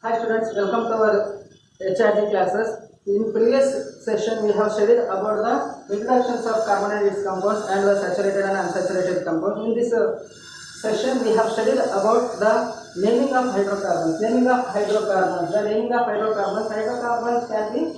Hi students, welcome to our HRD classes. In previous session we have studied about the introductions of carbon and its compounds and the saturated and unsaturated compounds. In this session we have studied about the naming of hydrocarbons. The naming of hydrocarbons can be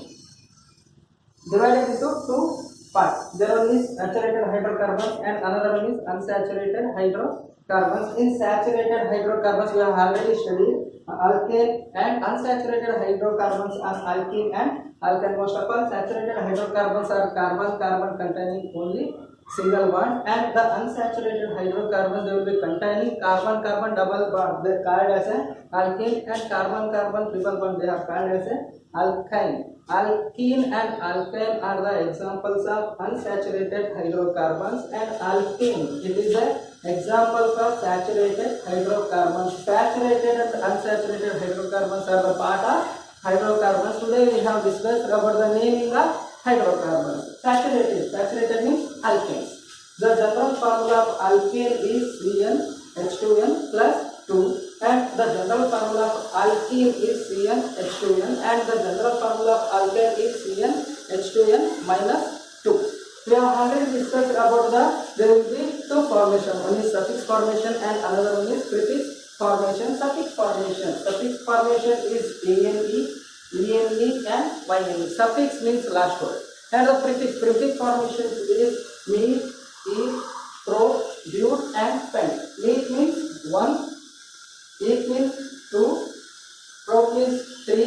divided into two parts. There one is saturated hydrocarbons and another one is unsaturated hydrocarbons. In saturated hydrocarbons we have already studied alkane and unsaturated hydrocarbons are alkene and alkane. Most of all saturated hydrocarbons are carbon containing only single bond, and the unsaturated hydrocarbons they will be containing carbon double bond. They are called as an alkene, and carbon triple bond they are called as an alkyne. Alkene and alkyne are the examples of unsaturated hydrocarbons, and alkene it is an example for saturated hydrocarbons. Saturated and unsaturated hydrocarbons are the part of hydrocarbons. Today we have discussed about the naming of hydrocarbons. Saturated means alkanes. The general formula of alkane is CnH2n plus 2, and the general formula of alkene is CnH2n, and the general formula of alkane is CnH2n minus 2. We have already discussed about there will be two formations. One is suffix formation and another one is prefix formation. Suffix formation is ane, ene and yne. Suffix means last word. And the prefix formation is meet, eat, pro, but and pent. Meet means 1, eat means 2, pro means 3,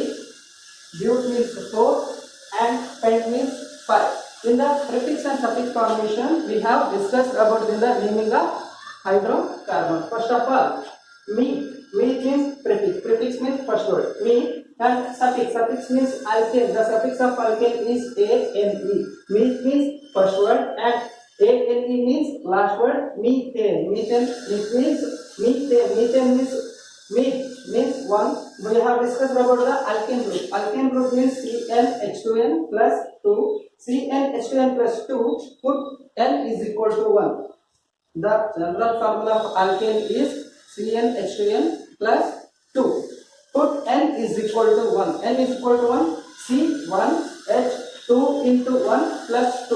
but means 4 and pent means 5. In the prefix and suffix formation we have discussed about in the naming of hydrocarbons. First of all, meet means prefix means first word, meet, and suffix means alkane. The suffix of alkane is ane. Meet means first word and ane means last word. Methane it means methane means 1. We have discussed about the alkane group. Alkane group means CnH2n plus 2. CnH2n plus 2, put n is equal to 1. The general formula of alkane is CnH2n plus 2. Put n is equal to 1. N is equal to 1. C1H2 into 1 plus 2.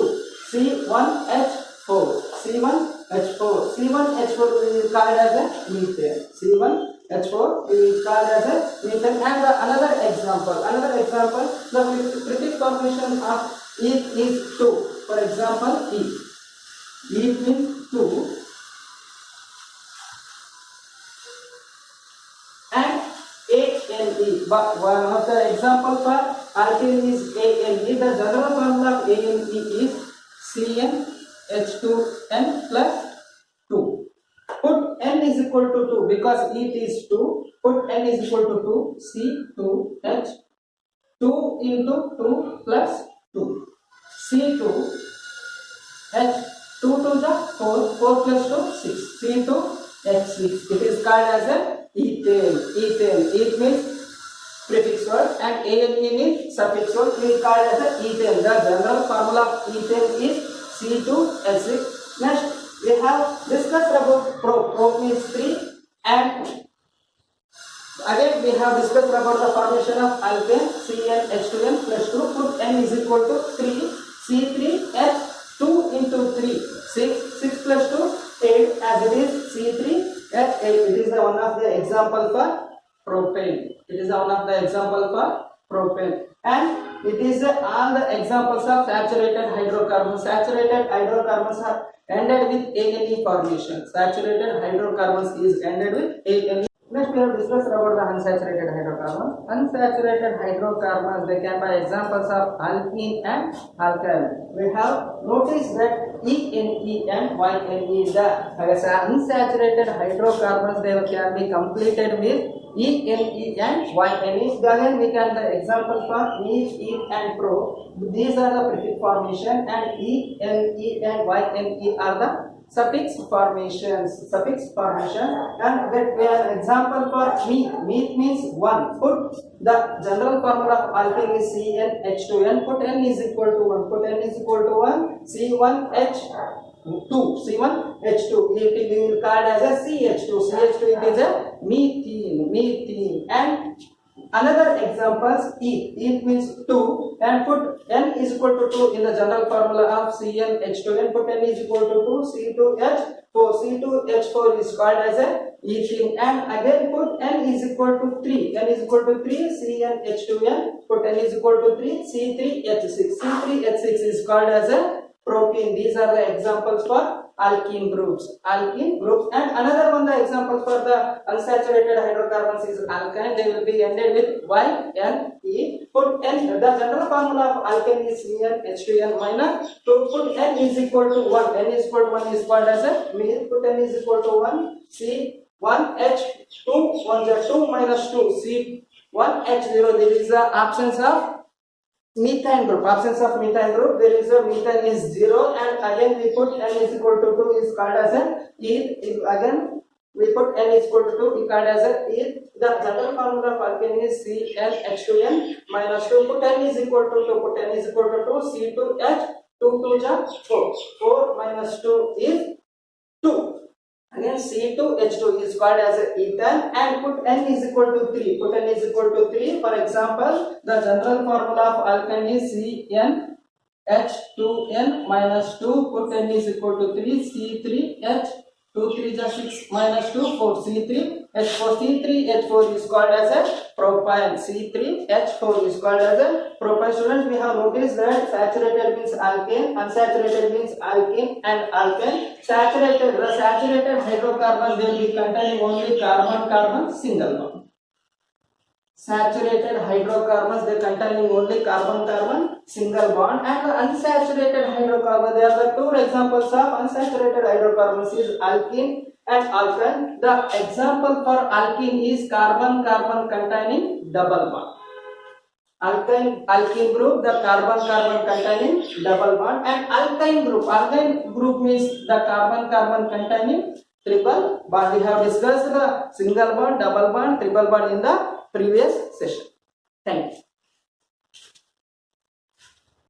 C1H4. C1H4 will be called as a methane. C1H4 is called as a methane. And another example, the prefix formation of it is 2. For example, it means 2 and ane. But one of the example for alkane is ane. The general formula of ane is CnH2n plus 2. Put n is equal to 2 because it is 2. Put n is equal to 2. C2H 2 into 2 plus 2. C2H 2 to the 4 plus 2 6. C2H6. It is called as a ethane. It means prefix word and ane means suffix word. It is called as a ethane. The general formula of ethane is C2H6. Next we have discussed about pro means 3, and again we have discussed about the formation of alkane CnH2n plus 2. Put n is equal to 3. C3H2 into 3. 6 plus 2 8, as it is C3H8. It is one of the example for propane. And it is all the examples of saturated hydrocarbons. Saturated hydrocarbons are ended with ane formation. Saturated hydrocarbons is ended with ane. Next we have discussed about the unsaturated hydrocarbons. Unsaturated hydrocarbons, they can be examples of alkene and alkyne. We have noticed that ene and yne, the unsaturated hydrocarbons, they can be completed with ene and yne. Again we can the example for eth and pro. These are the prefix formation, and ene and yne are the suffix formations, and that we have example for meet means 1. Put the general formula of alkane is CnH2n. Put n is equal to 1. C1H2. It will called as a CH2. It is a methane, and Another examples, eth means 2, and put n is equal to 2 in the general formula of CnH2n. Put n is equal to 2, C2H4. C2H4 is called as a ethene, and again put n is equal to 3. N is equal to 3, CnH2n. Put n is equal to 3, C3H6. C3H6 is called as a propene. These are the examples for alkene groups. And another one, the example for the unsaturated hydrocarbons is alkyne. They will be ended with Y, N, E. Put N, the general formula of alkane is CnH2n minus. So put N is equal to 1. N is equal to 1 is called as a methyl. Put N is equal to 1, C1H2, 1 is 2 minus 2, C1H0. There is the absence of methane group. Absence of methane group, there is a methane is 0, and again we put n is equal to 2 is called as a eth. Again we put n is equal to 2 is called as a eth. The general formula of alkane is CnH2n minus 2. Put n is equal to 2. Put n is equal to 2, C2H, 2 is 4. 4 minus 2 is 2. Again C2H2 is called as ethane, and put n is equal to 3. Put n is equal to 3. For example, the general formula of alkane is CnH2n minus 2. Put n is equal to 3. C3H, 2 3 is 6 minus 2, 4. C3H4. C3H4 is called as a propane. C3H4 is called as a propane. Students, we have noticed that saturated means alkane, unsaturated means alkene and alkane. The saturated hydrocarbon will be containing only carbon-carbon single bond. Saturated hydrocarbons, they containing only carbon-carbon single bond, and the unsaturated hydrocarbon, there are the two examples of unsaturated hydrocarbons is alkene and alkane. The example for alkene is carbon-carbon containing double bond. Alkene group, the carbon-carbon containing double bond, and alkyne group means the carbon-carbon containing triple bond. We have discussed the single bond, double bond, triple bond in the previous session. Thank you.